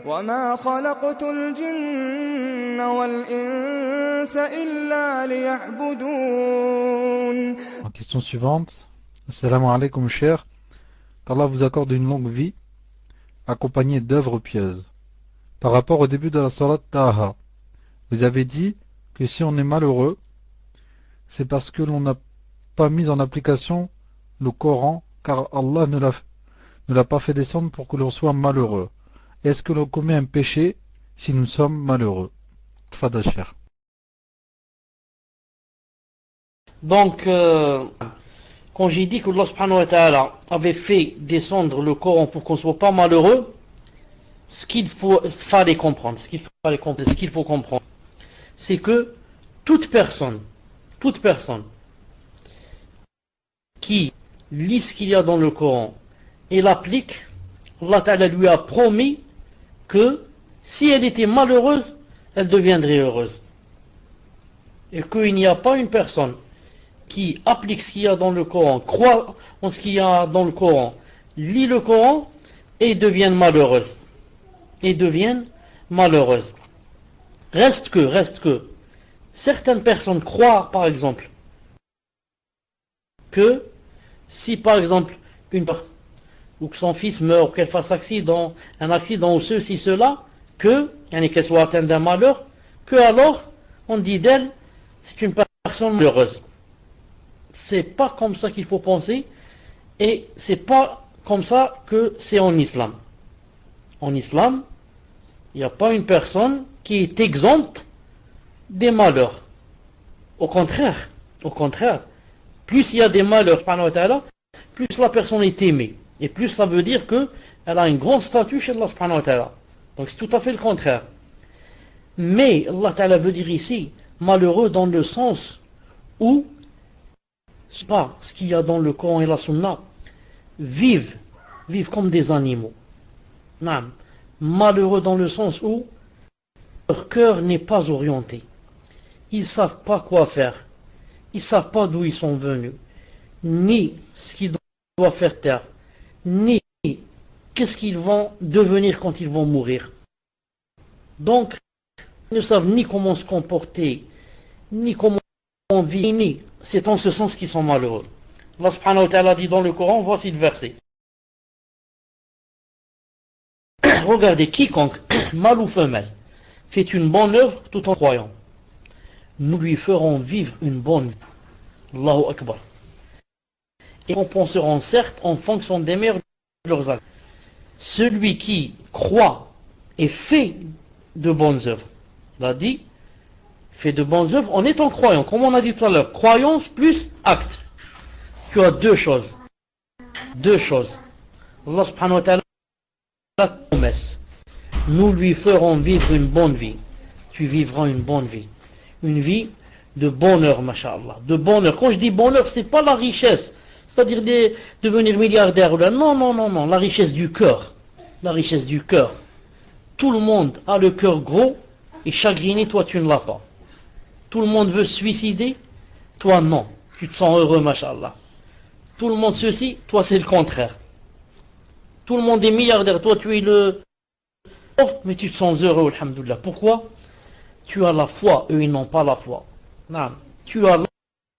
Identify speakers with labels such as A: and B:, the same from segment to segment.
A: وما خلقت الجن والإنس إلا ليعبدون.
B: En question suivante. Assalamu alaikum cher. Qu'Allah vous accorde une longue vie accompagnée d'œuvres pieuses. Par rapport au début de la salat Taha, vous avez dit que si on est malheureux, c'est parce que l'on n'a pas mis en application le Coran, car Allah ne l'a pas fait descendre pour que l'on soit malheureux. Est-ce que l'on commet un péché si nous sommes malheureux? Tfadal cher.
C: Donc, quand j'ai dit que Allah subhanahu wa ta'ala avait fait descendre le Coran pour qu'on ne soit pas malheureux, ce qu'il faut comprendre, c'est que toute personne qui lit ce qu'il y a dans le Coran et l'applique, Allah ta'ala lui a promis que si elle était malheureuse, elle deviendrait heureuse. Et qu'il n'y a pas une personne qui applique ce qu'il y a dans le Coran, croit en ce qu'il y a dans le Coran, lit le Coran et devienne malheureuse. Reste que certaines personnes croient, par exemple, que si par exemple ou que son fils meurt, ou qu'elle fasse un accident ou ceci, cela, qu'elle soit atteinte d'un malheur, que alors on dit d'elle c'est une personne malheureuse. C'est pas comme ça qu'il faut penser, et c'est pas comme ça que c'est en islam. En islam, il n'y a pas une personne qui est exempte des malheurs. Au contraire, plus il y a des malheurs, plus la personne est aimée, et plus ça veut dire qu'elle a un grand statut chez Allah subhanahu wa ta'ala. Donc c'est tout à fait le contraire. Mais Allah ta'ala veut dire ici malheureux dans le sens où c'est pas ce qu'il y a dans le Coran et la Sunna, vivent comme des animaux. Non. Malheureux dans le sens où leur cœur n'est pas orienté. Ils ne savent pas quoi faire. Ils ne savent pas d'où ils sont venus, ni ce qu'ils doivent faire taire, ni qu'est-ce qu'ils vont devenir quand ils vont mourir. Donc, ils ne savent ni comment se comporter, ni comment vivre, ni. C'est en ce sens qu'ils sont malheureux. Allah subhanahu wa ta'ala dit dans le Coran, voici le verset. Regardez, quiconque, mâle ou femelle, fait une bonne œuvre tout en croyant, nous lui ferons vivre une bonne vie. Allahu Akbar. Et compenseront certes en fonction des mérites de leurs actes. Celui qui croit et fait de bonnes œuvres, il a dit, fait de bonnes œuvres en étant croyant, comme on a dit tout à l'heure, croyance plus acte. Tu as deux choses. Allah subhanahu wa ta'ala la promesse. Nous lui ferons vivre une bonne vie. Tu vivras une bonne vie. Une vie de bonheur, masha'Allah. De bonheur. Quand je dis bonheur, c'est pas la richesse. C'est-à-dire devenir milliardaire. Non. La richesse du cœur. Tout le monde a le cœur gros et chagriné, toi tu ne l'as pas. Tout le monde veut se suicider, toi non. Tu te sens heureux, masha'Allah. Tout le monde ceci, toi c'est le contraire. Tout le monde est milliardaire, toi tu es le pauvre, mais tu te sens heureux, alhamdoulilah. Pourquoi? Tu as la foi, eux ils n'ont pas la foi. Non. Tu as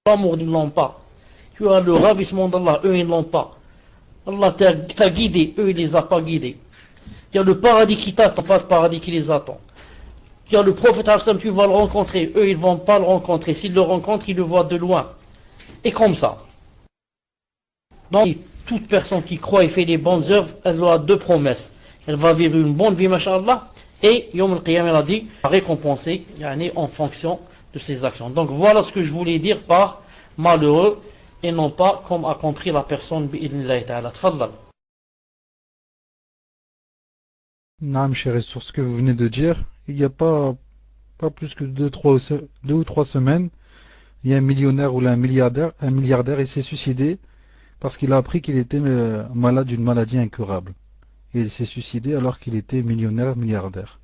C: l'amour, ils ne l'ont pas. Tu as le ravissement d'Allah, eux ils ne l'ont pas. Allah t'a guidé, eux ils ne les ont pas guidés. Il y a le paradis qui t'attend, pas le paradis qui les attend. Il y a le prophète, tu vas le rencontrer, eux ils ne vont pas le rencontrer. S'ils le rencontrent, ils le voient de loin. Et comme ça. Donc, toute personne qui croit et fait des bonnes œuvres, elle aura deux promesses. Elle va vivre une bonne vie, masha'Allah, et Yom al-Qiyam, elle a dit, récompenser, en fonction de ses actions. Donc voilà ce que je voulais dire par malheureux, et non pas comme a compris la personne, bi'idnillahi ta'ala. Tfaddal.
B: Naam, chéri, sur ce que vous venez de dire, il n'y a pas plus que 2 ou 3 semaines, il y a un millionnaire ou un milliardaire, il s'est suicidé parce qu'il a appris qu'il était malade d'une maladie incurable. Et il s'est suicidé alors qu'il était millionnaire, milliardaire.